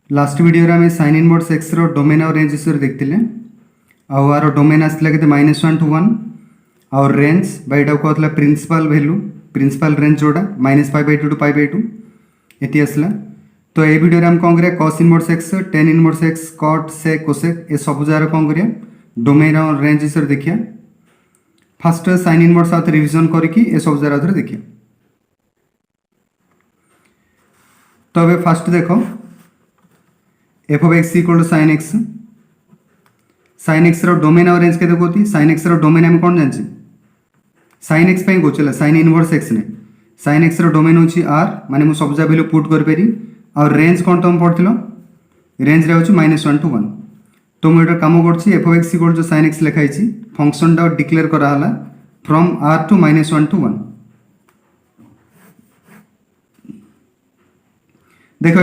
Last video आम sign inverse x domain और range विषय देखते आर डोमेन आसला के -1 to 1 और रेंज बाईटा कहला प्रिंसिपल वैल्यू प्रिंसिपल रेंज जोड़ा -π/2 to π/2 ये आसला। तो ये वीडियो आम कौन करिया cos inverse x tan inverse x cot sec cosec ये सब जार कौन करिया डोमेन और रेंज विषय देखिया। फास्ट साइन इनवर्स आउ रिविजन करके ये सब जार आउ देखिया। तो अब फास्ट देखो f of x equal to sine x. Sine x domain और रेंज के कहती साइन एक्स डोमेन आम कौन जानी साइन एक्स कौन साइन इनवर्स एक्स ने साइन एक्स डोमेन हूँ आर माने मुझे सब वैल्यू पुट कर और रेंज कौन तुम पढ़ रेंज रे हूँ -1 to 1। तो मुझे कम कर f of x equal to sine x लिखाई फंक्शन टा डिक्लेयर कराला फ्रॉम आर टू -1 to 1। देखो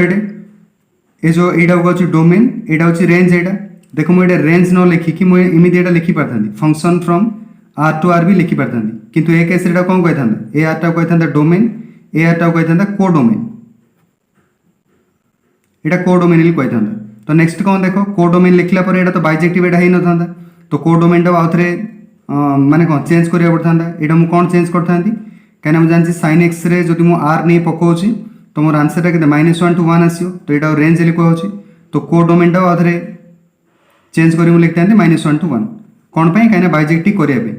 ये जो यहाँ हूँ डोमेन यहाँ हूँ रेंज यहाँ देख मुझे रेंज न लिखिकी मुझे इमिदी यहाँ लिखि पारता function from R to R भी लिखि पारता किंतु ए केस कौन कही था ए आर टा कही था डोमेन ए आर टा कही था को डोमेन यहाँ को डोमेन कही था। तो नेक्स्ट कौन देख को डोमेन लिखला पर यहाँ तो बाइजेक्टिव यहाँ हो ना था तो को डोमेन टा आउ थे माने कौन चेंज करा पड़ता यहाँ मुझे कौन चेंज करता कहीं मुझे जानसी साइन एक्स रे जो मुझे आर नहीं पकाऊँगी तो मोर आंसर के -1 to 1 आसो। तो यहाँ रेंज लिखा तो को डोमेन टा आउ थे चेंज कर लिखता -1 to 1 कौन कहीं बाइजेक्टिव करने।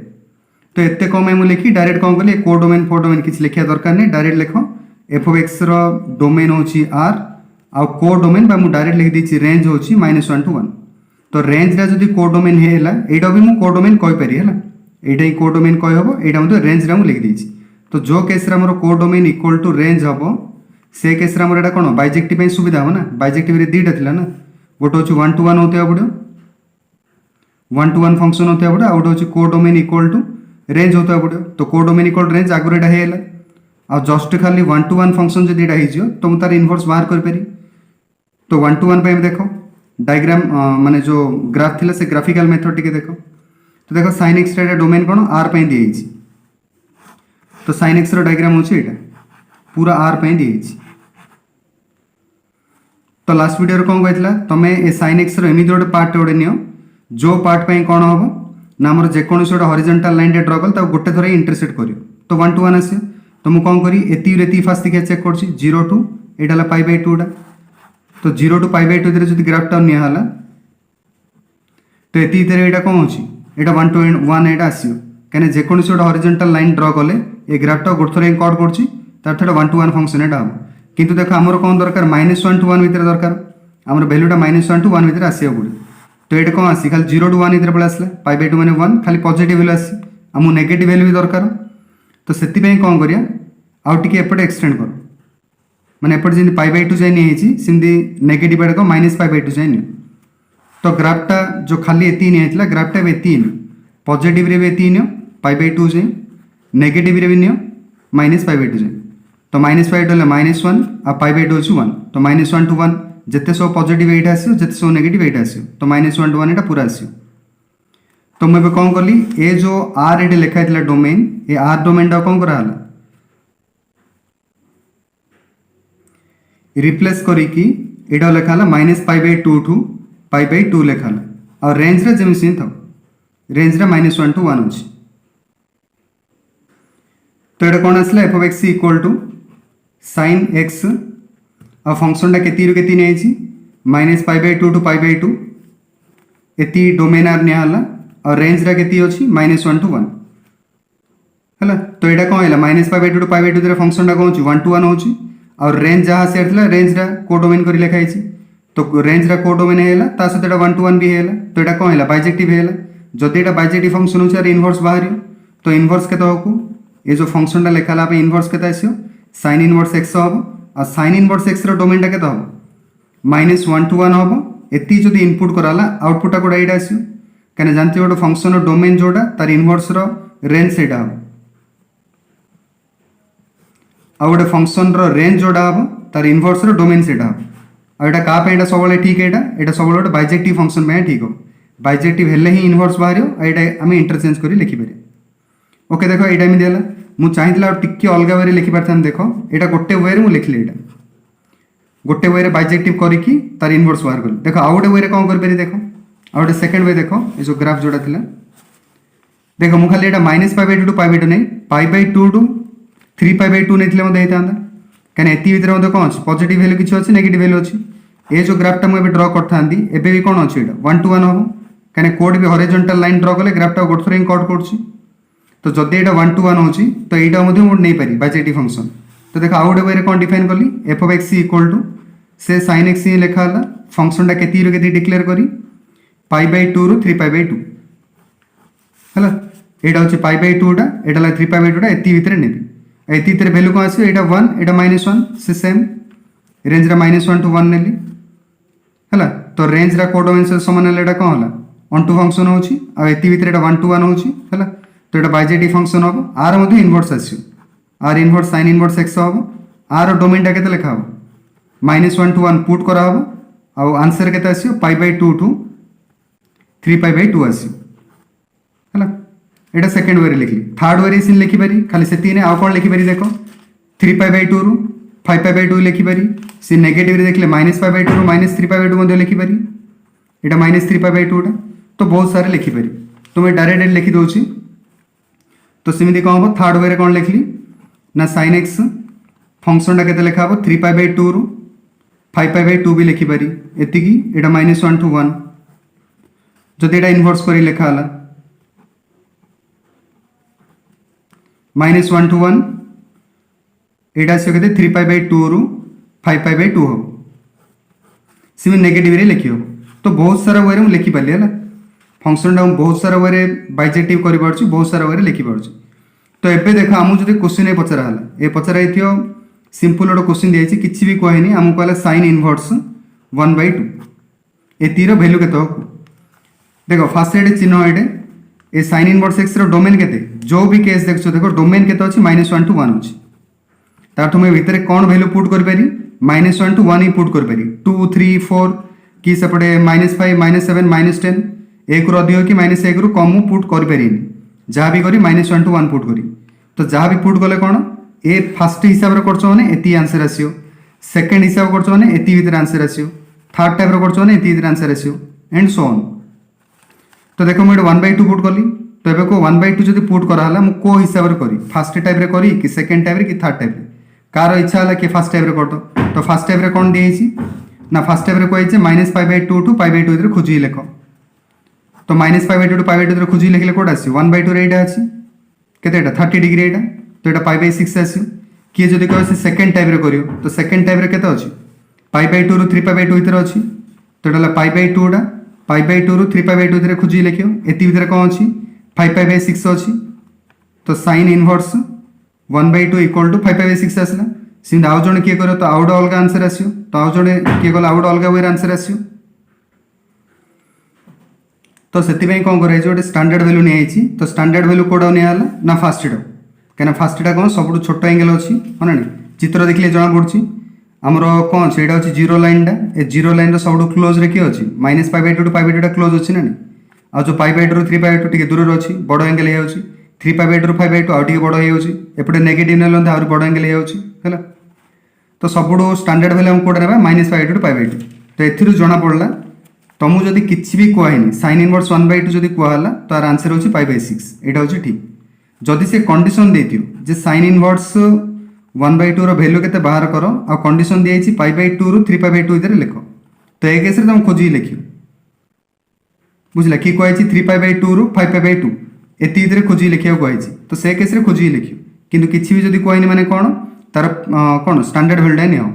तो एत कम मुझे लिखी डायरेक्ट कौन कली को डोमेन फो डोमेन किसी लिखा दरकार नहीं डायरेक्ट लिख एफ ऑफ एक्स डोमेन हूँ आर आउ को डोमेन मुझे डायरेक्ट लिखी देती रेंज हूँ -1 to 1। तो रेंज जदि को डोमेन है यहाँ भी मुझे को डोमेन कहीपरि है यहाँ को डोमेन कही हम यहाँ मतलब रेंज मुझे लिखिदी। तो जो केस मोर को डोमेन इक्वल टू रेंज हम से केस मोर यहाँ कौन बाइजेक्टिव सुविधा हम ना बाइजेक्टिव दुईटा थी ना गोटे हूँ 1 to 1 होता पड़ो 1 to 1 फंक्शन होता पड़ो आउ गोटे हूँ को डोमेन इक्वल टू रेंज होता पड़ो। तो को डोमेन इक्वल रेंज आगुरी यहाँ है आ जस्ट खाली 1 to 1 फंक्शन जब यहाँ तो मुझे तार इनवर्स बाहर करी। तो 1 to 1 पे देखो डायग्राम माने जो ग्राफ थिला से ग्राफिकल मेथड टिके देखो। तो देखो साइन एक्स डोमेन कौन आर पे दी जाइए। तो साइन एक्स डायग्राम होची एटा पूरा आर पे दी जाइए। तो लास्ट वीडियो कौन कहला तुम ए साइन एक्स एमती गोटे पार्ट गोटे नियो जो पार्ट पे कौन हम ना आम जेकोसी गोटे हॉरिजॉन्टल लाइन ड्रा कल गोटे थर इंटरसेक्ट कर तो 1 to 1 आस। तो मुझे कौन करी एति फास्ट देखिए चेक कर 0 to यहाँ π/2 टा। तो 0 to π/2 जो ग्राफटा निहला तो ये यहाँ कौन हो 1 to 1 यहाँ आसो कहीं जेकोसी गोटे हॉरिजॉन्टल लाइन ड्रा कले ये ग्राफटा गोटे थर कट कर 1 to 1 फंक्शन यहाँ हम। किंतु देख आमर कौन दरकार -1 to 1 भितर दरकार आमर वैल्यूटा -1 to 1 भितर आसा पड़े। तो ये कौन आसी खाली 0 to 1 भितर पड़ा आसला π/2 माने 1 खाली पॉजिटिव वैल्यू आसी आमको नेगेटिव वैल्यू भी दरकार। तो से कौन करिया आउ टिके एपटे एक्सटेंड कर माने एपटे जमी π/2 जाए नहीं सेमती नेगेटिव आड़े -π/2 जाए नि। तो ग्राफटा जो खाली एति नहीं ग्राफटा भी एति पॉजिटिव रे भी एति नि π/2 जाए नेगेटिव रे भी नि -π/2 जाए। तो -π/2 -1 आ π/2 हूँ 1 तो -1 to 1 जिते सब पॉजिटिव ये आसो जिते सब नेगेटिव ये आसो तो -1 to 1 यहाँ पूरा आसो। तो मुझे कौन कली ये जो आर ये लिखाई डोमेन ये आर डोमेन टा कौन कराला रिप्लेस करिकी यहाँ लिखाला -π/2 to π/2 लिखाला और रेंज रे जमी था रेंज रे -1 to 1 अच्छी। तो यहाँ कौन आसला f of x equal to sine x आ फंक्शन टा केती नहीं -π/2 to π/2 एति डोमेन आर निहला और रेंज रा केती अछि -1 to 1 है। तो यहाँ कौन है -π/2 to π/2 फंक्शन टा कौन 1 to 1 हो और रेंज जहाँ से रेंज रा को डोमेन कर लिखाई। तो रेंज रा को डोमेन है सहित 1 to 1 भी है। तो यहाँ कौन है बाइजेक्टिव है जदि यहाँ बाइजेक्टिव फंक्शन हो इनवर्स बाहर। तो इनवर्स के ये जो फंक्शन टा लिखाला इनवर्स के आसो साइन इनवर्स एक्स हम और साइन इनवर्स एक्स डोमेन टा के हम -1 to 1 हम एति जो इनपुट कराला आउटपुट गोटे यहाँ आसो कहीं जानते गोटे फंक्शन डोमेन जोड़ा तार इनवर्स रेंज से हम आ गोटे फंक्शन रेंज जोड़ा हम तार इनवर्स डोमेन से हम आटा क्या सब ठीक है यहाँ सब गोटे बाइजेक्टिव फंक्शन पे ठीक हो बाइजेक्टिव हेल्ले ही इनवर्स बाहर यहाँ आम इंटरचेंज कर लिखिपर। ओके देखो यहाँ एमती है मुझे चाहिए टे अलग वे लिखिपार देख यहाँ गोटे वे मुझे लिखिली यहाँ गोटे वे बाइजेक्टिव करके तार इनवर्स बाहर कल देख आउ गोटे वे कौन करें देख आउ गोटे सेकेंड वे देख ये जो ग्राफ जोड़ा था देख मुझे खाली यहाँ -π/2 टू π/2 नहीं π/2 टू 3π/2 नहीं होता कहीं एति भितर मतलब कौन अच्छी पॉजिटिव वैल्यू किसी अच्छी नेगेटिव वैल्यू अच्छी ये जो ग्राफटा मुझे ड्र करता एबे भी कौन अच्छी 1 to 1 हम कहीं कोड भी हॉरिजॉन्टल लाइन ड्र कले ग्राफटा गोटे थोड़ा कट कर तो जदि यहाँ 1 to 1 हो तो यहाँ नहीं पारि बाइजेक्टिव फंक्शन तो देख आउ गोटे वे कौन डिफाइन कली f(x) इक्वल टू से sin x ही लिखा है फंक्शनटा के डिक्लेयर करी π/2 रु 3π/2 है यहाँ हूँ π/2 टा यहाँ 3π/2 टा एति भितर नेबी एति भितर वैल्यू कौन आस यहाँ 1 यहाँ -1 से सेम रेंज -1 to 1 नेली है तो रेंज कोडोमेन से समान है कौन है ऑन टू फंक्शन होची आ एति भितर यहाँ 1 to 1 होची है तो यहाँ बाइजेक्टिव फंक्शन हम आर मध्य इनवर्स आसो are inverse sin inverse x हम आर डोमेनटा के लिखा हम -1 to 1 पुट करा हम आंसर के आसो π/2 टू 3π/2 आसो है यहाँ सेकेंड वे लिखली थर्ड वे सी लिखिपारी खाली से आउ कौन लिखिपारी देख 3π/2 रु 5π/2 लिखिपारी सी नेगेटिव देखले -π/2 रु -3π/2 लिखिपारी यहाँ -3π/2 टा तो बहुत सारे लिखिपारी तो मैं डायरेक्ट लिखि दूसरी तो सेमती कौन हम थर्ड वे कौन लिखली ना sin x फंक्शनटा के लिखा हम 3π/2 रु 5π/2 भी लिखिपारी एति यहाँ -1 to 1 जदि यहाँ इनवर्स कर लिखा है -1 to 1 यहाँ आस 3π/2 रु 5π/2 हम सी नेगेटिव लिखी हम तो बहुत सारा वे मुझे लिखिपारि है फंक्शन टाइम बहुत सारा वे बाइजेक्टिव कर बहुत सारा वे लिखिपार तो एबे देख आमको जो क्वेश्चन पचरा है ये पचरा सिंपल गोटे क्वेश्चन दिखाई किसी भी कहनी आमको कहला sin इनवर्स 1/2 एतिर वैल्यू के देख फास्ट एड चिन्ह एडे ये sin इनवर्स x डोमेन के जो भी केस देख देखो डोमेन के -1 to 1 अच्छी तार मुझे भितर कौन वैल्यू पुट करी -1 to 1 ही पुट करी 2 3 4 कि सेपटे -5 -7 -10 एक रु अधिक कि -1 रु कम पुट करें जहाँ भी करी -1 to 1 पुट करी तो जहाँ भी पुट कले कौन ए फास्ट हिसाब से करते आंसर आसो सेकेंड हिसाब करते भितर आंसर आसो थर्ड टाइप करते भितर आंसर आसो एंड सो ऑन तो देख मुझे 1/2 पुट कली तो ये को 1/2 जो पुट कराला मुझे को हिसाब से करी फास्ट टाइप रे करी कि सेकेंड टाइप रे कि थर्ड टाइप रे कार इच्छा है कि फास्ट टाइप रे कर तो फास्ट टाइप रे कौन दिखाई ना फास्ट टाइप रे कही -π/2 टू π/2 खोजी लिख तो -π/2 टू π/2 खोजी लिखले कौट आस 1/2 रे यहाँ अच्छी के 30 डिग्री यहाँ तो यहाँ π/6 आस किए जब कह सेकेंड टाइप रे करियो तो सेकेंड टाइप रे केते अछि π/2 रु 3π/2 भितर अछि तो यहाँ π/2 टा π/2 रु 3π/2 भितर खोजी लिखियो एति भितर कौन अछि 5π/6 अछि तो sin इनवर्स 1/2 इक्वल टू 5π/6 आसला सिंध आउ जड़े किए कर तो आउ अलग आंसर आसो तो आउ जड़े किए कला आउ अलग वे आंसर आसो तो से कौन कर गोटे स्टैंडर्ड वैल्यू नहीं तो स्टैंडर्ड वैल्यू कौटा निला ना फास्टा कहीं फास्टा कौन सब छोट एंगल अच्छी हाँ ना चित्र देखिए जना पड़ी आमर कौन अच्छे यहाँ हूँ जीरो लाइन ए जीरो लाइन सब क्लोज रे किए अच्छी -π/2 टू π/2 क्लोज अच्छी ना आ जो π/2 रु 3π/2 टी दूर अच्छी बड़ एंगल हो 3π/2 रु 5/2 आउ टे बड़ होपटे नेगेटिव ना आहरी बड़ एंगल है तो सब स्टैंडर्ड वैल्यू हम कौटा ना -π/2 टू π/2 तो एथि जना पड़ा तुमको जदि किसी भी कहनी sin इनवर्स 1/2 जदि कहला तो आर आंसर होची π/6 एटा होची ठीक जदि से कंडीशन देथियो जे sin इनवर्स 1/2 रो वैल्यू केते बाहर करो आ कंडीशन दियाइछि π/2 रु 3π/2 इधर लिखो तो ए केस रे तुम खोजी लिखियो बुझला कि कहैछि 3π/2 रु 5π/2 एति इधर खोजी लिखियो कहैछि तो से केस रे खोजी लिखियो किंतु किछि भी जदि कहनी माने कोन तार कोन स्टैंडर्ड वैल्यू नियो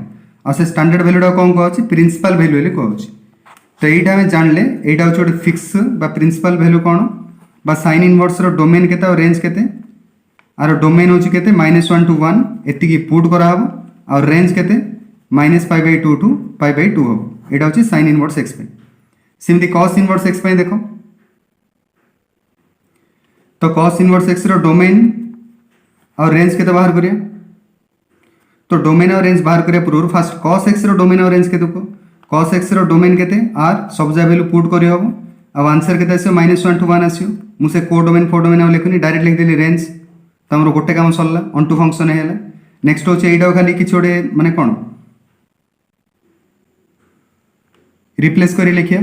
आ से स्टैंडर्ड वैल्यू कोन कहछि प्रिंसिपल वैल्यू ले कहछि तो यहाँ आम जानले यहाँ हूँ गोटे फिक्स बा प्रिंसिपल वैल्यू कौन बा sin इनवर्स डोमेन केते और रेंज केते आर डोमेन होची केते -1 to 1 एतिकी पुट करा हबो और रेंज केते -π/2 टू π/2 हबो एटा होची sin इनवर्स x पे सिमती cos इनवर्स x पे देखो तो cos इनवर्स x रो डोमेन और रेंज केते बाहर करिया तो डोमेन और रेंज बाहर करिया पूर्व फास्ट cos x रो डोमेन और रेंज केते को cos x रो डोमेन केते r सब जा वैल्यू पुट करी हबो अब आंसर केते आसियो -1 to 1 आसियो मुसे को डोमेन फो डोमेन हम लिखुनी डायरेक्ट लिख देली रेंज तमरो गोटे काम सरला ऑन टू फंक्शन हेला नेक्स्ट होचे एटा खाली किछ ओडे माने कोन रिप्लेस कर लिखिया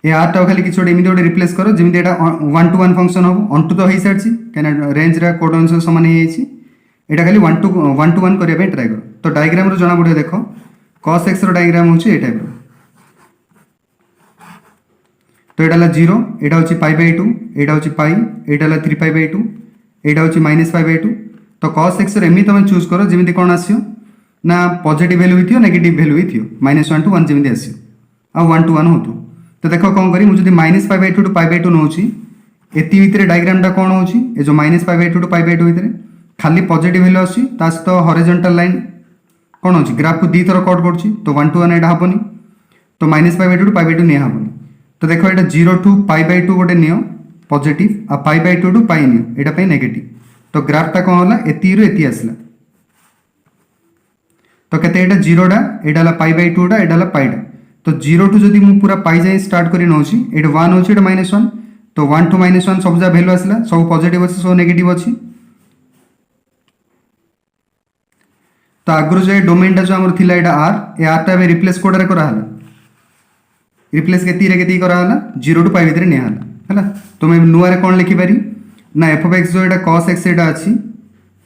ए आर टा खाली किसी गोटे गोटे रिप्लेस कर जमी एटा 1 to 1 फंक्शन हम ऑन टू तो हो सारी कहीं रेंज रे कोडोमेन सामान होटा खाली 1 to 1 करने ट्राए कर। तो डायग्राम जना पड़े देख cos x रो डायग्राम होची ए टाइप तो एटा 0 एटा होची π/2 एटा होची π एटा 3π/2 एटा होची -π/2 तो cos x रो एमी तुम चूज करो जमी कौन आसियो ना positive value he negative value he -1 to 1 जमी आसियो आ 1 to 1 होतु। तो देख कौन करी मुझे -π/2 to π/2 नौची एति भितर डायग्राम टा कौन होची ए जो -π/2 to π/2 भितर खाली पॉजिटिव वैल्यू आसी ता सहित हॉरिजॉन्टल लाइन कौन होची ग्राफ को दी थर कट करछि तो 1 to 1 एटा हबनी तो -π/2 to π/2 निया हबनी। तो देखो एटा 0 to π/2 गोटे नियो पॉजिटिव आ π/2 to π नियो एटा पे नेगेटिव तो ग्राफ टा कौन होला एति रु एति आसला तो केते एटा 0 डा एटा ला π/2 डा एटा ला π डा तो 0 टू जदि मु पूरा पाई जाए स्टार्ट करी नौची एटा 1 होची एटा -1 तो 1 to -1 सब जा वैल्यू आसला सब पॉजिटिव अछि सब नेगेटिव अछि। तो आगुर जो डोमेन टा जो हमर थिला एटा r ए r टा बे रिप्लेस कोडरे करा हला रिप्लेस केती करा हला 0 to π भितर ने हला हला तो मैं नुआ रे कोन लिखि पारी ना f of x जो एटा cos x एटा अछि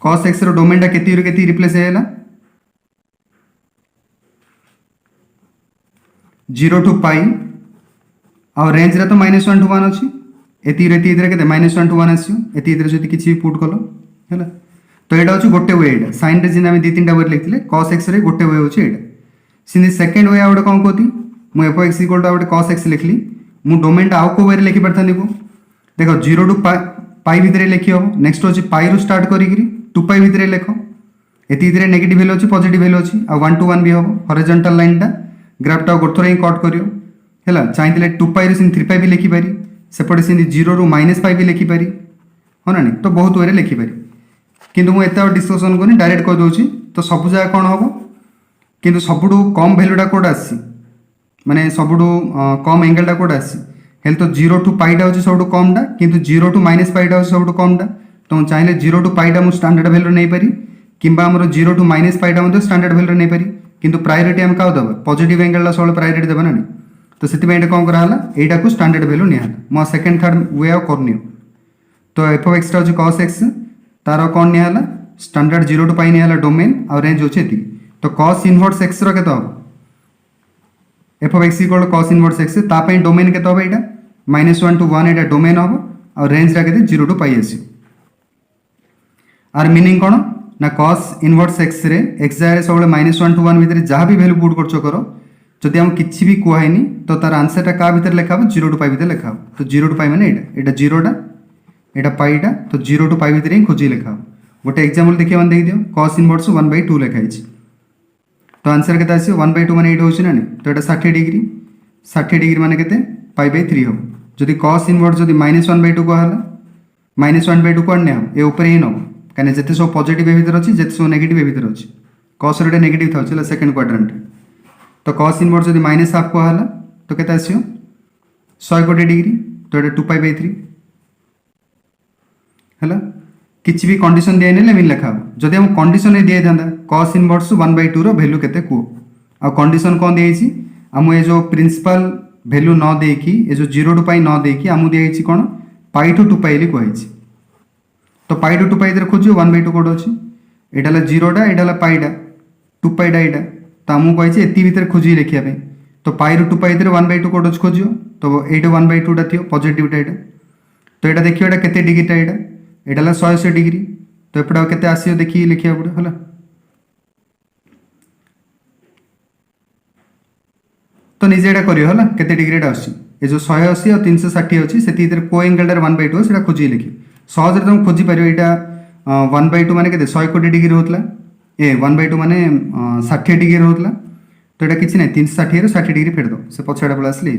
cos x रो डोमेन टा केती रिप्लेस हेला 0 to π आ रेंज रे तो -1 to 1 अछि एती रे केते -1 to 1 आसियो एती रे जति किछि पुट कलो हला तो एटा होची गोटे वे एटा साइन रे जिन हम दी तीनटा वे लिखथिले cos x रे गोटे वे होची एटा सिनि सेकंड वे आउट कोन कोती मु f x इक्वल टू आउट cos x लिखली मु डोमेन टा आउ को वे लिखि परथानी को देखो 0 to π भितरे लिखियो नेक्स्ट होची π रु स्टार्ट करी 2 π भितरे लिखो एती रे नेगेटिव वैल्यू होची पॉजिटिव वैल्यू होची आ 1 to 1 भी होबो हॉरिजॉन्टल लाइन टा ग्राफ टा गोथरे ही कट करियो हैला चाहिए 2 π रे सिन 3 π भी लिखि पारी सेपटे सिन 0 रु -π भी लिखि पारी हो ना नहीं तो बहुत वे लिखि पारी किंतु मु एता डिस्कशन कोनी डायरेक्ट कह दोची तो सब जगह कोन हबो किंतु सबडू कम वैल्यू टा कोड आसी माने सबडू कम एंगल टा कोड आसी हेल तो 0 to π टा होची सबडू कम टा किंतु 0 to -π टा होची सबडू कम टा तो मु चाहिले 0 to π टा मु स्टैंडर्ड वैल्यू नै पारी किंबा हमरो 0 to -π टा मु स्टैंडर्ड वैल्यू नै पारी किंतु प्रायोरिटी हम का दबा पॉजिटिव एंगल ला सब प्रायोरिटी देबा ना तो सेति में एटा कोन करा हला एटा को स्टैंडर्ड वैल्यू निया मो सेकंड थर्ड वे ऑफ करनियो तो f of x टा होची cos x तार कौन निहला स्टैंडर्ड 0 to π निहला डोमेन और रेंज होचे एति तो cos इनवर्स x रो केतो हो f of x equal cos inverse x ता पे डोमेन केतो हो एटा -1 to 1 एटा डोमेन हो और रेंज रा केते 0 to π आसी आर मीनिंग कोन ना cos इनवर्स x रे x जाय रे सबले -1 to 1 भीतर जहां भी वैल्यू पुट करछो करो जदि हम किछि भी कोहाइनी तो तार आंसर टा का भीतर लिखाबो 0 to π भीतर लिखाबो तो 0 to π माने एटा 0 टा एटा π टा तो 0 to π भीतर ही खोजी लिखाबो गोटे एग्जांपल देखि मन देख दियो cos इनवर्स 1/2 लिखाइ छी तो आंसर केते आसी 1/2 माने एटा होछि ना नहीं तो एटा 60 डिग्री माने केते π/3 हो जदि cos इनवर्स जदि -1/2 को हला -1/2 को ने ए ऊपर ही न कने जते सब पॉजिटिव ए भीतर अछि जते सब नेगेटिव ए भीतर अछि cos रे नेगेटिव था चला सेकंड क्वाड्रेंट तो cos इनवर्स जदि -1/2 को हला तो केते आसियो 120 डिग्री तो एटा 2π/3 हला किछि भी कंडीशन दिए नेले मिल लिखा जदि हम कंडीशन दिए थांदा cos इनवर्स 1/2 रो वैल्यू केते को आ कंडीशन कोन देई छी हम ए जो प्रिंसिपल वैल्यू न देई की ए जो 0 to π न देई की हम देई छी कोन π to 2π li कोइ छी तो π to 2π इधर खोजियो 1/2 कोड अछि एटा ला 0 डा एटा ला π डा 2π डा एटा त हम कोइ छी एति भीतर खोजि लिखिया पे तो π रो 2π इधर 1/2 कोड अछि खोजियो तो एटा 1/2 डा थियो पॉजिटिव डा एटा तो एटा देखियो एटा केते डिग्री टा एटा एटा ला 180 डिग्री तो एपडा केते आसियो देखि लिखिया पड़े हला तो निजे एटा करियो हला केते डिग्री टा आसी ए जो 180 और 360 अछि सेति इधर को एंगल डा 1/2 सेटा खोजि लिखि सहज रे तुम खोजि पारियो एटा 1/2 माने केते 120 डिग्री होतला ए 1/2 माने 60 डिग्री होतला तो एटा किछि नै 360 रो 60 डिग्री फेड दो से पछाडा पळ आसले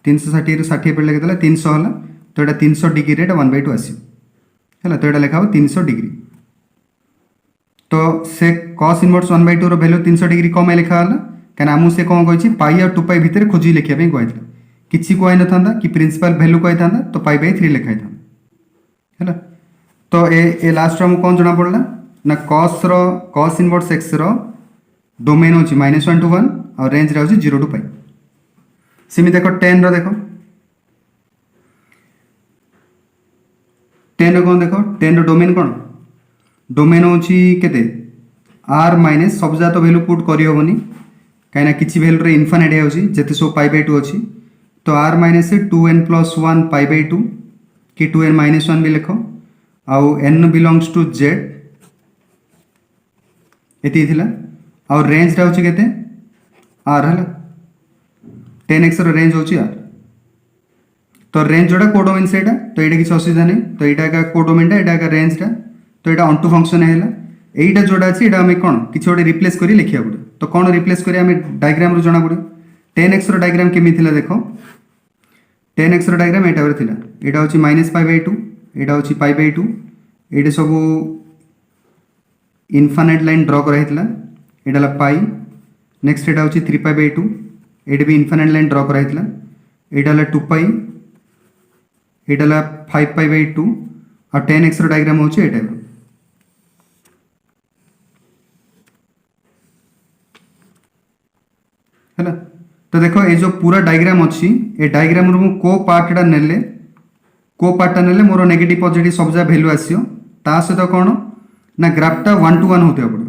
360 रो 60 फेड केतला 300 हला तो एटा 300 डिग्री रे 1/2 आसी हला तो एटा लेखा हो 300 डिग्री तो से cos इनवर्स 1/2 रो वैल्यू 300 डिग्री कम लिखा हला कना हमु से कोन कहै छी π और 2π भीतर खोजी लिखिया पे कहैथला किछि कोइ न थांदा कि प्रिंसिपल वैल्यू कोइ थांदा तो π/3 लिखाइ था हला तो ए लास्ट हम कोन जणा पड़ला ना cos इनवर्स x रो डोमेन होची -1 to 1 और रेंज रे होची 0 to π सेमी देख 10 रो देख 10 रो कौन देख 10 रो डोमेन कौन डोमेन होची केते आर माइनस सब जात वैल्यू पुट करी होबनी कहीं किसी वैल्यू रे इनफाइनाइट होची जेते सो पाई बाय 2 अछि तो are minus 2n + 1 pi by 2 कि 2n - 1 भी लिखो आउ n बिलोंग्स टू z एती थिला आउ रेंज रा होची केते r हला 10x रो रेंज होची r तो रेंज जोड़ा कोडोमेन सेटा तो एटा किछ असुविधा नहीं तो एटा का कोडोमेन एटा का रेंज टा तो एटा ऑन टू फंक्शन हैला एटा जोड़ा अछि एटा हमें कोन किछ ओडे रिप्लेस करी लिखिया पड़े तो कोन रिप्लेस करी हमें डायग्राम रो जणा पड़े 10x रो डायग्राम केमि थिला देखो 10x रो डायग्राम एटा वर थिला एटा होची -π/2 एटा होची π/2 एटा सब इनफाइनाइट लाइन ड्रा करा हितला एटा ला पाई नेक्स्ट एटा होची 3π/2 एटा भी इनफाइनाइट लाइन ड्रा करा हितला एटा ला 2π एटा ला 5π/2 और 10x रो डायग्राम होची एटा हैला तो देखो ये जो पूरा डायग्राम अच्छी ए डायग्राम रो को पार्टा नेले मोर नेगेटिव पॉजिटिव सब जा वैल्यू आसियो ता सहित कोन ना ग्राफटा 1 to 1 होते पड़ो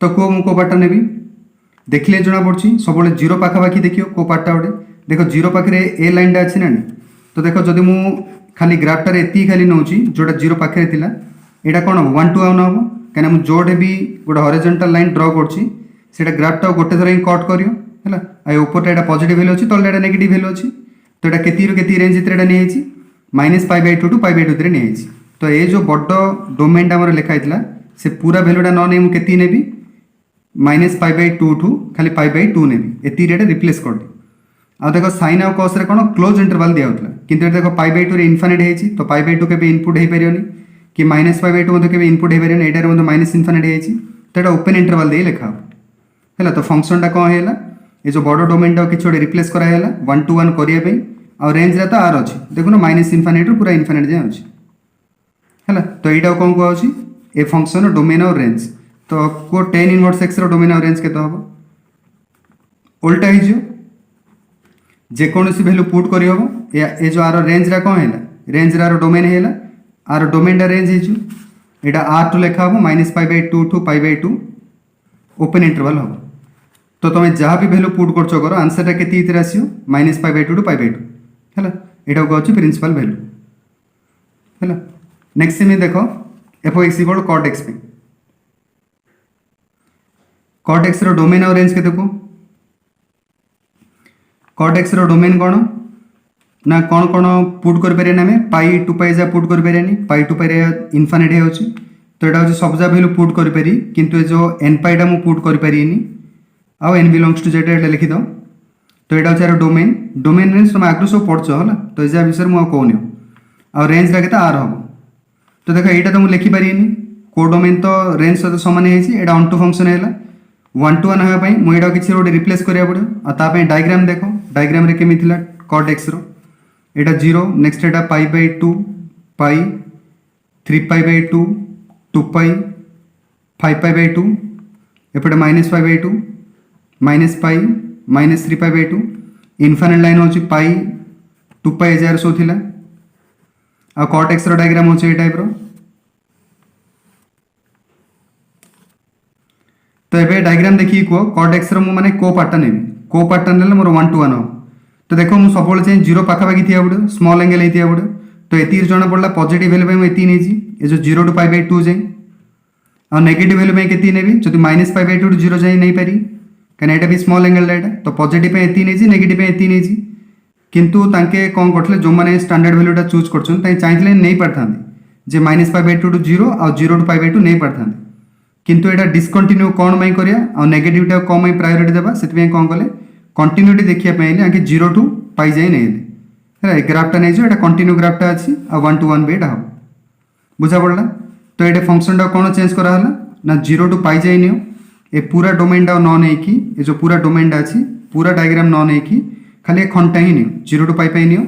तो को पार्टा नेबी देखले जणा पड़छि सबले जीरो पाखा पाखी देखियो को पार्टा ओडे देखो जीरो पाखरे ए लाइन डा अछि ना तो देखो जदि मु खाली ग्राफटा रे एती खाली नउछि जोटा जीरो पाखरे थिला एटा कोन 1 to 1 हबो कना मु जोडे भी गोटे हॉरिजॉन्टल लाइन ड्रा करछि सेटा ग्राफटा गोटे थरा ही कट करियो हैला आ ऊपर एटा पॉजिटिव वैल्यू अछि तले एटा नेगेटिव वैल्यू अछि तो एटा केती रो केती रेंज इतरे एटा नै आइछि -π/2 to π/2 तरे नै आइछि तो ए जो बड्डो डोमेन टा हमर लिखा हितला से पूरा वैल्यूटा न नै मु केती नेबी -π/2 टू खाली π/2 नेबी एती रेटा रिप्लेस कर दे आ देखो साइन आ cos रे कोन क्लोज इंटरवल दिया होतला किंतु देखो π/2 रे इनफाइनाइट हेछि तो π/2 के भी इनपुट हे परियोनी कि -π/2 मध्ये के भी इनपुट हे परियोनी एटा रे मध्ये माइनस इनफाइनाइट हेछि तो एटा ओपन इंटरवल दे लिखा हैला तो फंक्शन टा कोन हैला ए जो बडो डोमेन टा किछ ओडे रिप्लेस करा हैला 1 to 1 करिया पे आ रेंज रे तो r अछि देखो ना माइनस इनफाइनाइट रो पूरा इनफाइनाइट जे अछि हैला तो एटा कोन को अछि ए फंक्शन डोमेन और रेंज तो को tan इनवर्स x रो डोमेन और रेंज केतो हबो उल्टा ही जो जे कोनोसी वैल्यू पुट करी हबो ए जो आर रेंज रा कोन हैला रेंज रा डोमेन हैला आर डोमेन रा रेंज हिजु एटा r2 लेखा हबो -π/2 to π/2 ओपन इंटरवल हबो तो तुम जहाँ भी वैल्यू पुट करछो करो आंसर टा केती इतरे आसियो -π/2 to π/2 हैला एटा को अछि प्रिंसिपल वैल्यू हैला नेक्स्ट में देखो f(x = cot x) पे cot x रो डोमेन और रेंज के देखो cot x रो डोमेन कोन ना कोन कोन पुट कर पेरे ना में पाई 2π जा पुट कर पेरे नी पाई 2π रे इनफाइनाइट हे होची तो एटा होची सब जा वैल्यू पुट कर पेरी किंतु ए जो nπ टा मु पुट कर पेरीनी आ n बिलोंग्स टू z एटा लिखि दो तो एटा होची डोमेन डोमेन रेंज तुम आगु सब पढ़छो होला तो एजा विषय मु कहूनी आ रेंज रा केता r हबो तो देखो एटा तो मु लिखि पारिनी को डोमेन तो रेंज सहित समान हेछि एटा ऑन टू फंक्शन हैला 1 to 1 होया पई मु एटा किछि रोड रिप्लेस करिया पड़ो आ ता पे डायग्राम देखो डायग्राम रे केमि थिला cot x रो एटा 0 नेक्स्ट एटा π/2 π 3π/2 2π 5π/2 एपटे -π/2 -π -3π/2 इनफाइनाइट लाइन होची π 2π जार सो थिला आ cot x रो डायग्राम होची ए टाइप रो तो एबे डायग्राम देखि को cot x रो मु माने को पार्ट नेबी को पार्ट नेले मोर 1 to 1 हो तो देखो मु सबले चाहिँ जीरो पाखा पाखी थिया पड़ो स्मॉल एंगल हे थिया पड़ो तो एती जणा पड़ला पॉजिटिव वैल्यू पे मु एती नै जी ए जो 0 to π/2 जाई आ नेगेटिव वैल्यू पे केती नेबी जति -π/2 to 0 जाई नै पारी कने एटा भी स्मॉल एंगल एटा तो पॉजिटिव पे एती नै जी नेगेटिव पे एती नै जी किंतु तांके कोन करथले जो माने स्टैंडर्ड वैल्यू टा चूज करछन ताई चाइथले नै पारथांदे जे -π/2 to 0 आ 0 to π/2 नै पारथांदे किंतु एटा डिस्कंटिन्यू कोन मई करिया आ नेगेटिव टा कोन मई प्रायोरिटी देबा सेति पे कोन कले कंटिन्यूटी देखिया पहिले आके 0 to π जाई नै है ग्राफ टा नै जो एटा कंटिन्यू ग्राफ टा अछि आ 1 to 1 बेटा हो बुझा पड़ला तो एटा फंक्शन टा कोन चेंज करा हला ना 0 to π जाई नियो ए पूरा डोमेन टा न नै की ए जो पूरा डोमेन टा अछि पूरा डायग्राम न नै की खाली खंटा ही नियो 0 to π पे नियो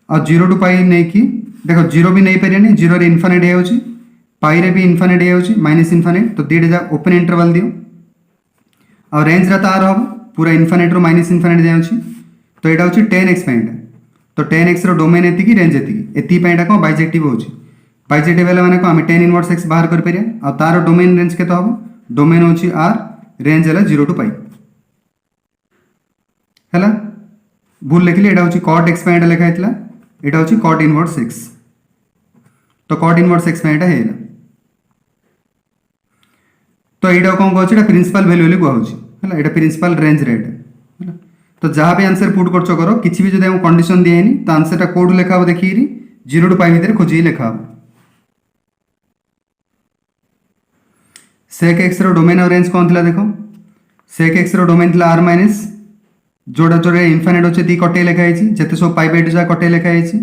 आ 0 to π नै की देखो 0 भी नै परियानी 0 रे इनफाइनाइट हे होची π रे भी इनफाइनाइट हे होची माइनस इनफाइनाइट तो दीडे जा ओपन इंटरवल दियो आ रेंज रा तार हम पूरा इनफाइनाइट रो माइनस इनफाइनाइट जाउछि तो एटा होछि 10x पॉइंट तो 10x रो डोमेन एति की रेंज एति पॉइंट को बाइजेक्टिव होछि बाइजेक्टिव वाला माने को हम 10 इनवर्स x बाहर कर परिया आ तार डोमेन रेंज केतो हम डोमेन होछि r रेंज हला 0 टू पाई हला भूल लिखली एटा होछि cot x पॉइंट लिखा हेतला एटा होछि cot इनवर्स x तो cot इनवर्स x पॉइंट हेला तो एटा कोन कहछि एटा प्रिंसिपल वैल्यू ले कहउछि हला एटा प्रिंसिपल रेंज रेट हला तो जहाँ भी आंसर पुट करछो करो किछि भी जदि हम कंडीशन दिएनी तो आंसर टा कोड लेखा हो देखिरी 0 टू पाई भीतर खोजी लेखा हो sec x रो डोमेन और रेंज कोन थिला देखो sec x रो डोमेन थिला r माइनस जोड़ा जोड़े इनफाइनाइट होछि दी कटे लेखा हेछि जते सो पाई बाय 2 जा कटे लेखा हेछि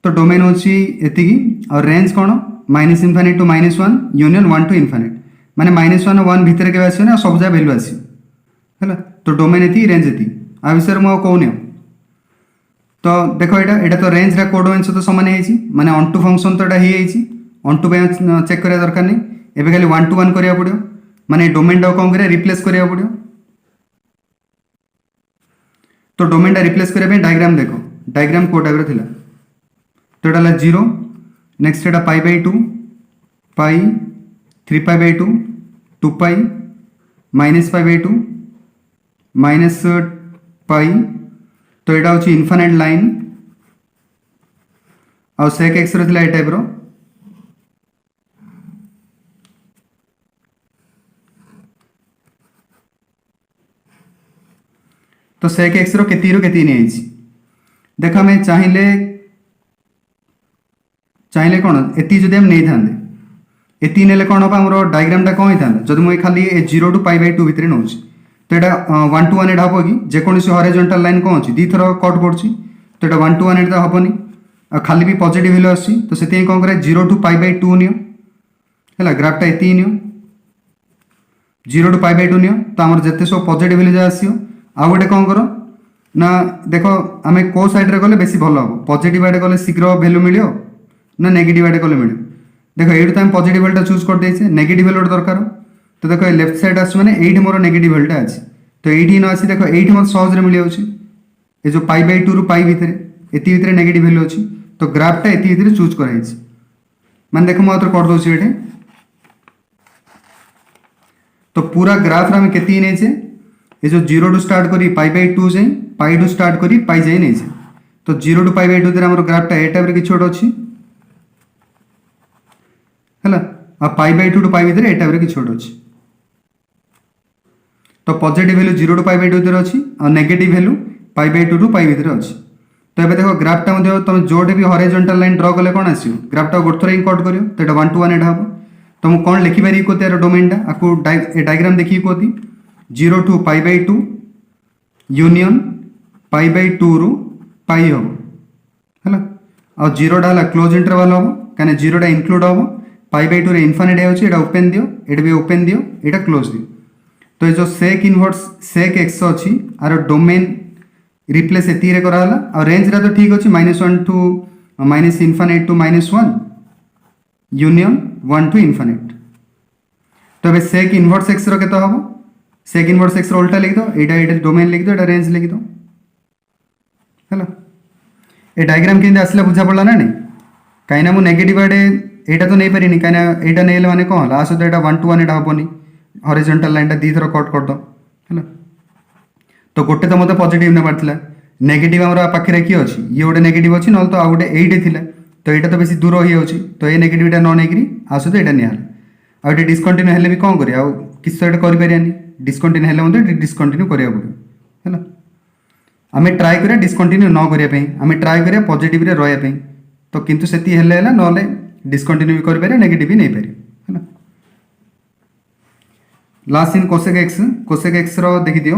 तो डोमेन होछि एतिकी और रेंज कोन minus infinite to minus 1 union 1 to infinite माने माइनस 1 1 भीतर के आसी ना सब जा वैल्यू आसी हला तो डोमेन एति रेंज एति आ विषय मो कहूनी तो देखो एटा तो रेंज रा कोड वेंस तो समान हेछि माने ऑन टू फंक्शन तो एटा हे हेछि ऑन टू पे चेक करिया दरकार नै एबे खाली 1 टू 1 करिया पड़ियो माने डोमेन डा कोन करिया रिप्लेस करिया पड़ियो तो डोमेन टा रिप्लेस करिया पे डायग्राम देखो डायग्राम को टाइप रो थिला तो एटा ला 0 next Etah pi by 2 pi 3 pi by 2 2 pi minus pi by 2 minus pi तो एटा होची इनफाइनाइट लाइन और sec x रो थिला ए टाइप रो तो sec x रो केती रो केती नै आइछि देखा मैं चाहिले कोन एती जदि हम नै थांदे एती नेले कोन होबा हमरो डायग्राम टा कोन हितांदा जदि मैं खाली 0 टू पाई बाय 2 भितरे नउछि तो एटा 1 टू 1 एटा हबो कि जे कोनसी हॉरिजॉन्टल लाइन कोन अछि दी थरो कट करछि तो एटा 1 टू 1 एटा हबोनी आ खाली भी पॉजिटिव वैल्यू आछि तो सेते कोन करे 0 टू पाई बाय 2 नियो हला ग्राफ टा एती नियो 0 टू पाई बाय 2 नियो तो हमर जते सो पॉजिटिव वैल्यू जा आसियो आ गोटे कोन करो ना देखो आमे को साइड रे गले बेसी भलो हबो पॉजिटिव आडे गले शीघ्र वैल्यू मिलियो ना नेगेटिव आडे गले मिलियो देखो एडु त हम पॉजिटिव वैल्यू चूज कर देछे नेगेटिव वैल्यू दरकार तो देखो लेफ्ट साइड आस माने एठी मोर नेगेटिव वैल्यू टा अछि तो एठी न आसी देखो एठी मोर सहज रे मिलियो अछि ए जो पाई बाय 2 रु पाई भितरे एति भितरे नेगेटिव वैल्यू अछि तो ग्राफ टा एति भितरे चूज कराइ अछि माने देखो म अतर कर दोछि एठी तो पूरा ग्राफ रे हम केति नै छै ए जो 0 टू स्टार्ट करी पाई बाय 2 जाई पाई टू स्टार्ट करी पाई जाई नै छै तो 0 टू पाई बाय 2 रे हमर ग्राफ टा ए टाइप रे कि छोट अछि हला आ पाई बाय 2 टू पाई भितरे ए टाइप रे कि छोट अछि तो positive value 0 to pi by 2 भितरे अछि और negative value pi by 2 to pi भितरे अछि तो एबे देखो ग्राफ टा मध्ये तुम जोडे भी हॉरिजॉन्टल लाइन ड्रा कले कोन आसियो ग्राफ टा गोट थरे कट करियो तो एटा 1 टू 1 एटा हबो तो हम कोन लिखि बारी को तेरो डोमेन टा आकु डायग्राम देखि कोती 0 to pi by 2 union pi by 2 रु पाई हबो हला और 0 डा हला क्लोज इंटरवल हबो काने 0 डा इंक्लूड हबो पाई बाय 2 रे इनफाइनाइट होछि एटा ओपन दियो एटा भी ओपन दियो एटा क्लोज दियो तो जो sec इनवर्स sec x अछि आर डोमेन रिप्लेस एती रे कराला और रेंज रा तो ठीक अछि -1 to minus infinite to -1 union 1 to infinite तो बे sec इनवर्स x रो केतो हबो sec इनवर्स x रो उल्टा लिख दो एटा डोमेन लिख दो एटा रेंज लिख दो हेलो ए डायग्राम केंदे असला बुझा पड़ला ना नहीं काइना मु नेगेटिव आडे एटा तो नै परिनी काइना एटा नेले माने कोन हला आसो एटा 1 टू 1 एटा हबोनी हॉरिजॉन्टल लाइन टा दी थरो कट कर दो हैला तो गोटे तो मते पॉजिटिव ने मारथिला नेगेटिव हमरा पाखरे की अछि ये गोटे नेगेटिव अछि नल तो आ गोटे 8 थिला तो एटा तो बेसी दूर होई अछि तो ए नेगेटिविटी न नेकरी आसो तो एटा निहाल आ एटा डिस्कंटिन्यू हेले भी कोन करी आ किछ एटा करि परियानी डिस्कंटिन्यू हेले मते डिस्कंटिन्यू करिया पड़ो हैला आमे ट्राई करिया डिस्कंटिन्यू न करिया पे आमे ट्राई करिया पॉजिटिव रे रहया पे तो किंतु सेती हेले हैला नले डिस्कंटिन्यू करि परिया नेगेटिव भी नै परिया हैला लास्ट इन कोसेक एक्स रो देखि दियो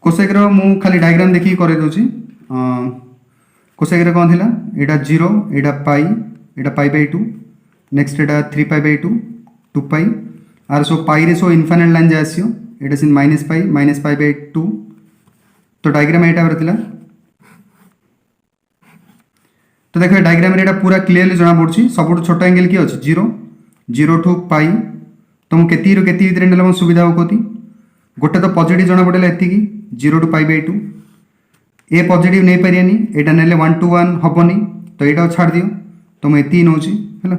कोसेक रो मु खाली डायग्राम देखि करे दोची कोसेक रे कोन थिला एटा 0 एटा पाई by 2 next Etah 3 pi by 2 2 pi are so पाई रे सो इनफाइनाइट लाइन जासियो एटा सिन माइनस पाई बाय 2 तो डायग्राम एटा बरतिला तो देखो डायग्राम रे एटा पूरा क्लियरली जना पड़छि सबटु छोटा एंगल की अछि 0 0 टू पाई तुम केती भितर ने सुविधा हो कति गोटे तो पॉजिटिव जना पड़ेगा एति 0 to π/2 ए पॉजिटिव नहीं पारियानी एटा नेले 1 to 1 हबनी तो एटा छाड़ दियो तो मैं एति नौची हैला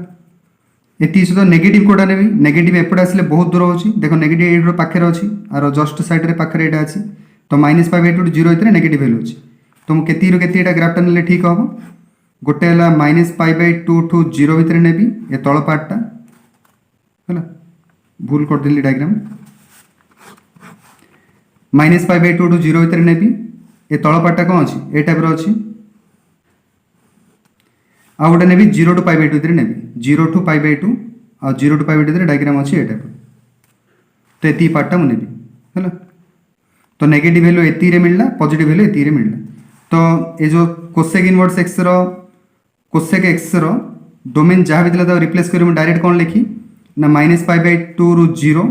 एति सहित नेगेटिव कोटा नेबी नेगेटिव एपटे आसले बहुत दूर होची देखो नेगेटिव एडर पाखे अछि आर जस्ट साइड रे पाखे एटा अछि तो -π/2 to 0 भितर नेगेटिव वैल्यू अछि तो मैं केती एटा ग्राफटा नेले ठीक हबो गोटे है -π/2 to 0 भितर नेबी ए तळ पार्टटा हैला भूल कर देली डायग्राम -π/2 to 0 भितर नेबी ए तळ पार्टटा कोन अछि ए टाइप रो अछि आ गोटे नेबी 0 to π/2 भितर नेबी 0 to π/2 आ 0 to π/2 भितर डायग्राम अछि ए टाइप तो एती पार्टटा मु नेबी हैला तो नेगेटिव वैल्यू एती रे मिलला पॉजिटिव वैल्यू एती रे मिलला तो ए जो कोसेक इनवर्स x रो कोसेक x रो डोमेन जहाँ भी था रिप्लेस कर डायरेक्ट कौन लिखी ना -π/2 ରୁ 0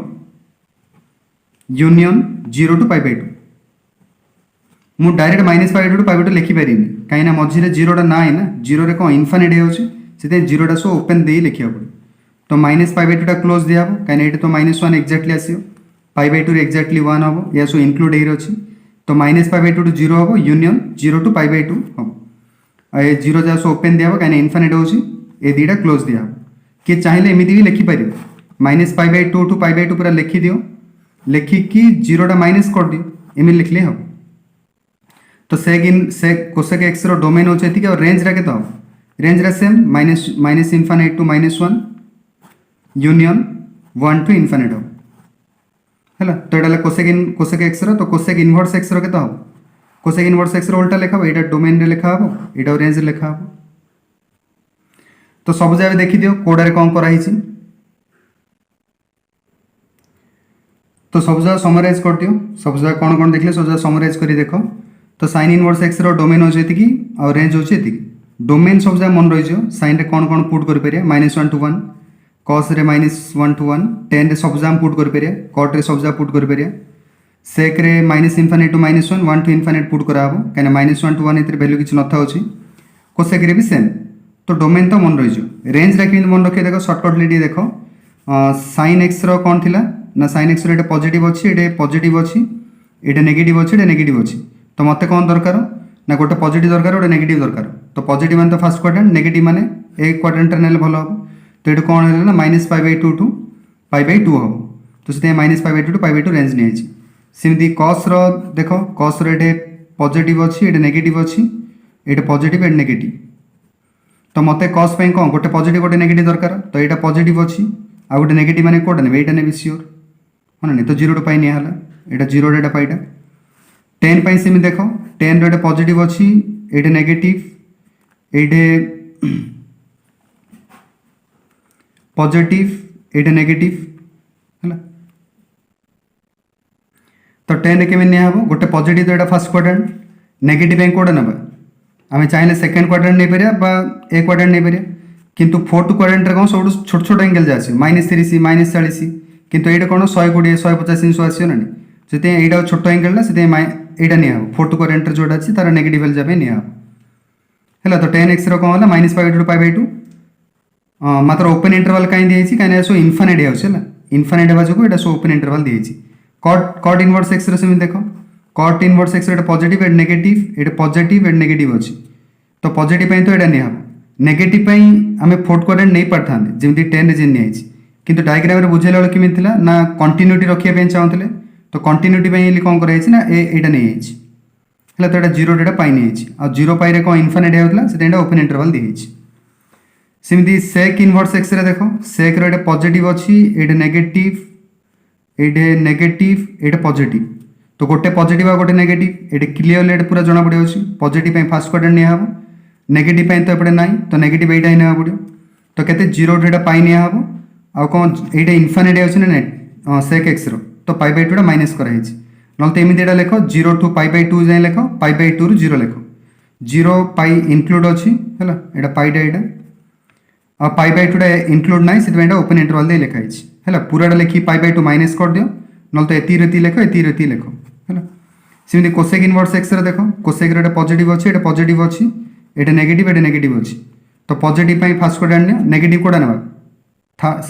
यूनियन 0 to π/2 मु डायरेक्ट -π/2 to π/2 लिखि पारि कहीं मझे 0टा ना है ना 0 रे कौन इनफाइनाइट हो 0टा सो ओपन दे लिखा पड़े तो -π/2 टा क्लोज दिया कहीं ये तो -1 एक्जाक्टली आसो π/2 रे एक्जाक्टली 1 हम या सो इनक्लूड हो तो -π/2 to 0 हम यूनियन 0 to π/2 हम ये 0 जहाँ सो ओपन दिया कहीं इनफाइनाइट हो ये दुटा क्लोज दिया किए चाहिए एमती भी लिखिपर -π/2 to π/2 पूरा लिखि दियो लिखिकी 0टा माइनस कर दियो एमती लिखले हम तो कोसेक x रो डोमेन हो और रेंज रा केतो रेंज रा same -∞ to -1 union 1 to infinite हो हैला तो एटा कोसेक x रो तो कोसेक इनवर्स x रो केतो हो कोसेक इनवर्स x रो उल्टा लिखा हो एटा डोमेन रे लिखा हो एटा रेंज रे लिखा हो तो सब जगह देखि दियो कोडा रे कोन करा हिची तो सब जगह समराइज कर दियो सब जगह कोन कोन देखले सब जगह समराइज करी देखो तो sin इनवर्स x रो डोमेन हो जेति की और रेंज हो जेति डोमेन सब जगह मन रहि जो sin रे कोन कोन पुट कर परिया -1 to 1 cos रे -1 to 1 tan रे सब जगह पुट कर परिया cot रे सब जगह पुट कर परिया sec रे -∞ to -1 1 to इनफाइनाइट पुट करा हो कने -1 to 1 इतर वैल्यू किछ नथा होची cosec रे भी सेम तो डोमेन तो मन रही रेंज रे मन रखे देखो सर्टकट देखो sin x रो कौन थिला ना sin x रो एटा पॉजिटिव अछि एटा पॉजिटिव अछि एटा नेगेटिव अछि एटा नेगेटिव अछि तो मते कौन दरकार ना गोटे पॉजिटिव दरकार गोटे नेगेटिव दरकार तो पॉजिटिव माने तो फर्स्ट क्वाड्रेंट नेगेटिव माने एक क्वाड्रेंट नेले भलो हो तो एटा कौन हैला ना -π/2 to π/2 हो तो से -π/2 to π/2 रेंज नै अछि सिमदी cos रो देखो cos रो एटा पॉजिटिव अछि एटा नेगेटिव अछि एटा पॉजिटिव एटा नेगेटिव तो मते cos पे कौन गोटे पॉजिटिव गोटे नेगेटिव दरकार तो एटा पॉजिटिव अछि आ गोटे नेगेटिव माने कोडा ने एटा ने श्योर होना नहीं तो 0 to π नहीं हला एटा 0 एटा π टा tan पे सेम देखो tan रो एटा पॉजिटिव अछि एटा नेगेटिव एटा पॉजिटिव एटा नेगेटिव हला तो tan केमे ने हबो गोटे पॉजिटिव तो एटा फर्स्ट क्वाड्रेंट नेगेटिव पे कोडा नबा आम चाहिए सेकेंड क्वाड्रेंट नहीं पारिया बा ए क्वाड्रेंट नहीं पारिया किंतु फोर्थ क्वाड्रेंट रे कौन सब छोट छोट एंगल जा -30 -40 किंतु एटा कौन 120 150 180 ना से एटा छोट एंगल ना से एटा नहीं हम फोर्थ क्वाड्रेंट रे जोटा अछि तार नेगेटिव वैल्यू जाबे नहीं हम हैला तो tan x रो कौन होला -π/2 to π/2 मात्र ओपन इंटरवल काई दियै छी काने सो इनफाइनाइट है हैला इनफाइनाइट हेबा जको एटा सो ओपन इंटरवल दियै छी cot इनवर्स x रो सेम देखो cot इनवर्स x एटा पॉजिटिव एटा नेगेटिव एटा पॉजिटिव एटा नेगेटिव अछि तो पॉजिटिव पई तो एटा नै हम नेगेटिव पई हमें फोर्थ क्वाड्रेंट नै पड़थांदे जेमति 10 रे जेन नै अछि किंतु डायग्राम रे बुझेला केमि थिला ना कंटिन्यूटी रखिया पे चाहतले तो कंटिन्यूटी पई एली कोन करै अछि ना एटा नै अछि हला तो एटा 0 डेटा पाइ नै अछि आ 0 पाइ रे कोन इनफाइनाइट हेउतला से एटा ओपन इंटरवल दै अछि सिमति sec इनवर्स x रे देखो sec रो एटा पॉजिटिव अछि एटा नेगेटिव एटा पॉजिटिव तो गोटे पॉजिटिव आ गोटे नेगेटिव एटा क्लियरली एटा पूरा जणा पड़े अछि पॉजिटिव पे फर्स्ट क्वाड्रेंट नै हबो नेगेटिव पे तो एपटे नाही तो नेगेटिव एटा नै हबो तो केते 0 डेटा पाइ नै हबो आ कोन एटा इनफाइनाइट अछि ना sec x रो तो π/2 टा माइनस करा हिची नल तो एमिति एटा लेखो 0 to π/2 जाय लेखो π/2 ରୁ 0 लेखो 0 π इंक्लूड अछि हैला एटा π टा एटा आ π/2 टा इंक्लूड नाही सेते एटा ओपन इंटरवल दे लेखा हिची हैला पूराटा लेखि π/2 माइनस कर दियो नल तो एति रेति लेखो हैला सिमति कोसेक इनवर्स x रे देखो कोसेक रे एटा पॉजिटिव अछि एटा पॉजिटिव अछि एटा नेगेटिव अछि तो पॉजिटिव पई फर्स्ट क्वाड्रेंट ने नेगेटिव कोडा नबा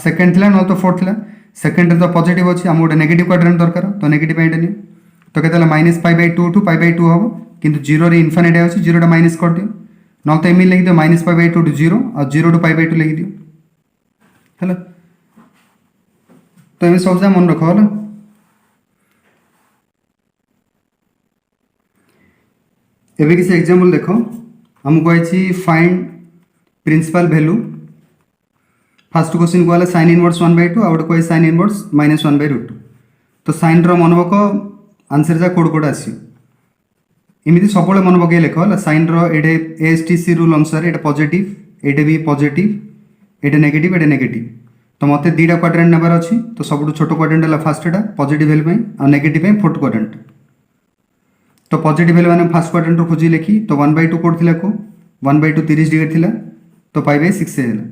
सेकंड थिला न तो फोर्थ थिला सेकेंड तो पॉजिटिव अच्छी आम गोटे नेगेटिव क्वाड्रेंट दरकार तो नेगेटिव एटा नियो तो केते -π/2 टू π/2 हम किंतु 0 रे इनफिनिट अच्छी 0 टा माइनस कर दियो ना तो एमि लिखि दियो -π/2 टू 0 और 0 टू π/2 लिखि दियो हैला तो एमि सब जा मन रखो हैला एबे किसी एग्जांपल देखो हमको आइछि find principal value first question को वाला sin इनवर्स 1/2 आउट को sin इनवर्स -1/√2 तो sin रो मन पको आंसर जा कोड कोड आसी एमिति सबले मन पके लेखो ला sin रो एडे ASTC रूल अनुसार एटा पॉजिटिव एडे भी पॉजिटिव एडे नेगेटिव तो मते दीटा क्वाड्रेंट नंबर अछि तो सबटु छोटो क्वाड्रेंट ला फर्स्ट एटा पॉजिटिव वैल्यू पे और नेगेटिव पे फोर्थ क्वाड्रेंट तो पॉजिटिव वैल्यू माने फर्स्ट क्वाड्रेंट रो खोजी लेखी तो 1/2 कोड थिला को 1/2 30 डिग्री थिला तो π/6 से हैला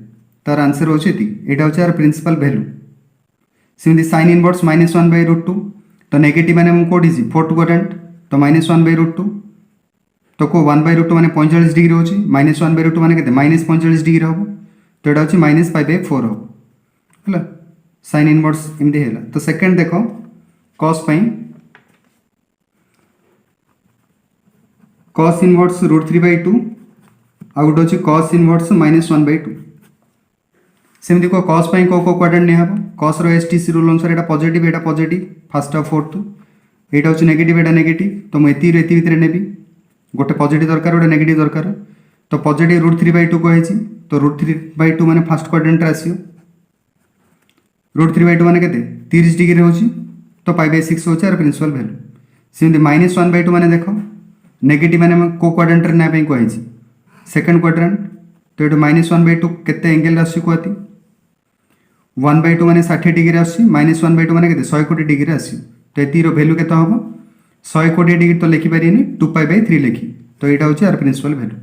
तार आंसर होछि एति एटा होछि आर प्रिंसिपल वैल्यू सिमिति sin इनवर्स -1/√2 तो नेगेटिव माने हम कोड इजी फोर्थ क्वाड्रेंट तो -1/√2 तो को 1/√2 माने 45 डिग्री होछि -1/√2 माने केते -45 डिग्री हो तो एटा होछि -π/4 हो हला sin इनवर्स इमदे हैला तो सेकंड देखो cos पई cos इनवर्स √3/2 आ गुड होछि cos इनवर्स -1/2 सेमती को cos पई को क्वाड्रेंट ने हबो cos रो STC रूल अनुसार एटा पॉजिटिव फर्स्ट और फोर्थ एटा होछि नेगेटिव तो म एति भितर नेबी गोटे पॉजिटिव दरकार गोटे नेगेटिव दरकार तो पॉजिटिव √3/2 को हेछि तो √3/2 माने फर्स्ट क्वाड्रेंट रे आसियो √3/2 माने केते 30 डिग्री होछि तो π/6 होछि आर प्रिंसिपल वैल्यू सेमती -1/2 माने देखो नेगेटिव माने को क्वाड्रेंट रे ना पई को हेछि सेकंड क्वाड्रेंट तो एटा -1/2 केते एंगल आसी कोती 1/2 माने 60 डिग्री आसी -1/2 माने केते 120 डिग्री आसी तो एति रो वैल्यू केते हबो 120 डिग्री तो लिखि परिनी 2π/3 लिखि तो एटा होछि आर प्रिंसिपल वैल्यू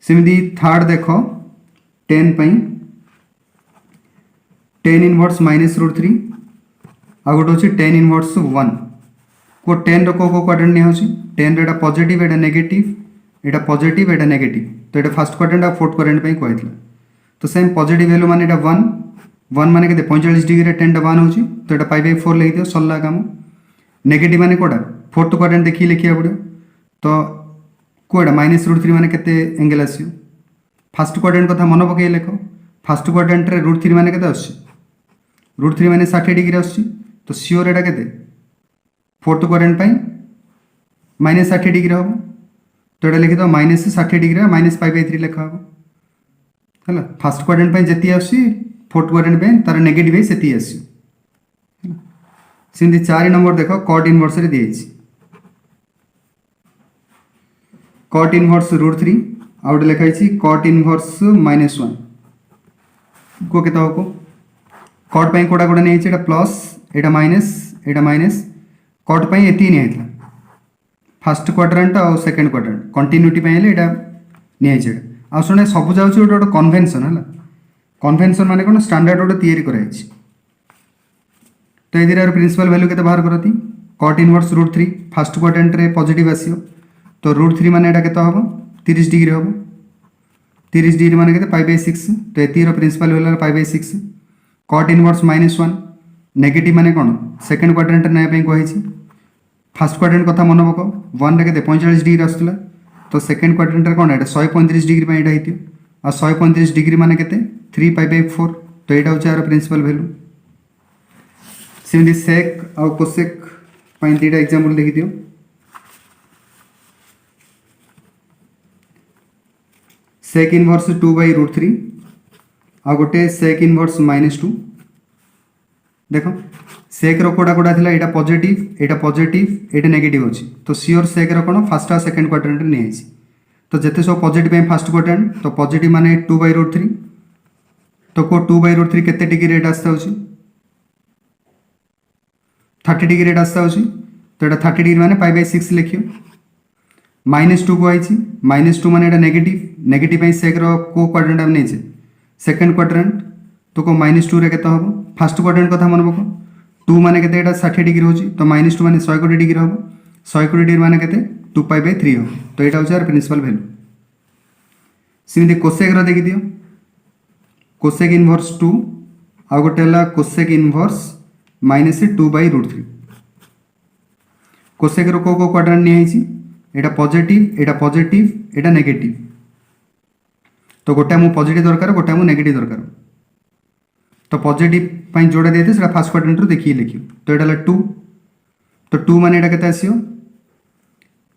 सेमती थर्ड देखो 10 पई 10 इनवर्स -√3 आ गोटे होछि 10 इनवर्स 1 को 10 रो को क्वाड्रेंट ने होछि 10 रो एटा पॉजिटिव एटा नेगेटिव एटा पॉजिटिव एटा नेगेटिव तो एटा फर्स्ट क्वाड्रेंट आ फोर्थ क्वाड्रेंट पई कहैतला तो सेम पॉजिटिव वैल्यू माने एटा 1 माने केते 45 डिग्री रे 10 टा 1 होछि तो एटा π/4 लिखि दियो सल्ला काम नेगेटिव माने कोडा फोर्थ क्वाड्रेंट देखि लिखिया पड़ियो तो कोडा -√3 माने केते एंगल आसियो फर्स्ट क्वाड्रेंट कथा मन पके लेखो फर्स्ट क्वाड्रेंट रे √3 माने केते आछि √3 माने 60 डिग्री आछि तो श्योर एटा केते फोर्थ क्वाड्रेंट पई -60 डिग्री हो तो एटा लिखि दो -60 डिग्री -π/3 लिखा हो हला फर्स्ट क्वाड्रेंट पे जति आसी फोर्थ क्वाड्रेंट पे तार नेगेटिव है सेति आसी सिंधी 4 नंबर देखो cot इनवर्स रे दिएछि cot इनवर्स √3 आउट लिखाइ छी cot इनवर्स -1 को केता हो cot पे कोडा कोडा नै छी एटा प्लस एटा माइनस cot पे एति नै हेतला फर्स्ट क्वाड्रेंट और सेकंड क्वाड्रेंट कंटिन्यूटी पे हेले एटा नै छी आ सुने सब जाउछि गोटे कन्वेंशन हला कन्वेंशन माने कोन स्टैंडर्ड गोटे तयारी कराइ छी तो एदिर आर प्रिंसिपल वैल्यू केते बाहर करती cot इनवर्स √3 फर्स्ट क्वाड्रेंट रे पॉजिटिव आसियो तो √3 माने एटा केते हबो 30 डिग्री हबो 30 डिग्री माने केते π/6 तो एति रो principal value π/6 cot inverse -1 negative माने कोन सेकंड क्वाड्रेंट नै पे कहै छी फर्स्ट क्वाड्रेंट कथा मन पको 1 रे केते 45 डिग्री आस्तला तो सेकंड क्वाड्रेंट रे कोन एटा 135 डिग्री पे एटा हितियो आ 135 डिग्री माने केते 3π/4 तो एटा होछ आर प्रिंसिपल वैल्यू सिमिली सेक और कोसेक पई दीटा एग्जांपल लिखि दियो सेक इनवर्स 2/√3 आ गोटे सेक इनवर्स -2 देखो सेक रो कोडा कोडा थिला एटा पॉजिटिव एटा नेगेटिव अछि तो श्योर सेक रो कोन फर्स्ट आ सेकंड क्वाड्रेंट ने आइछि तो जते सब पॉजिटिव पे फर्स्ट क्वाड्रेंट तो पॉजिटिव माने 2/√3 तो को 2/√3 केते डिग्री रेट आस्ता होछि 30 डिग्री रेट आस्ता होछि तो एटा 30 डिग्री माने π/6 लिखियो -2 को आइछि -2 माने एटा नेगेटिव पे सेक रो को क्वाड्रेंट हम नै छै सेकंड क्वाड्रेंट तो को -2 रे केते हबो फर्स्ट क्वाड्रेंट कथा मन बको 2 माने केते एटा 60 डिग्री होछि तो -2 माने 120 डिग्री हबो 120 डिग्री माने केते 2π/3 हो तो एटा होछि आर प्रिंसिपल वैल्यू सिमिली कोसेक रो देखि दियो कोसेक इनवर्स 2 आ गोटे है कोसेक इनवर्स -2/√3 कोसेक रो को क्वाड्रेंट नहीं एटा पॉजिटिव एटा नेगेटिव तो गोटे आमको पॉजिटिव दरकार गोटे आमको नेगेटिव दरकार तो पॉजिटिव जोड़ा देते से फास्ट क्वाड्रेंट रू देखिए लिखियो तो यहाँ 2 तो 2 मान यहाँ के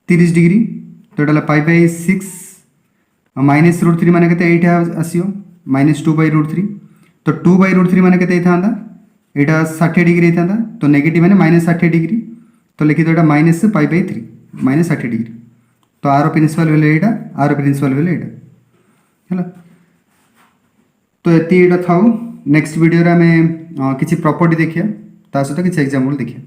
30 डिग्री तो यहाँ π/6 -√3 मान के 8 आसो -2/√3 तो 2/√3 मान के यहाँ 60 डिग्री था तो नेगेटिव मैंने -60 डिग्री तो लिखी तो यहाँ -π/3 -60 डिग्री तो आर प्रिंसिपल वैल्यू यहाँ आर प्रिंसिपल वैल्यू यहाँ है तो ये था नेक्स्ट वीडियो रे आम किसी प्रॉपर्टी देखिए ता सहित किसी एग्जाम्पल देखिए।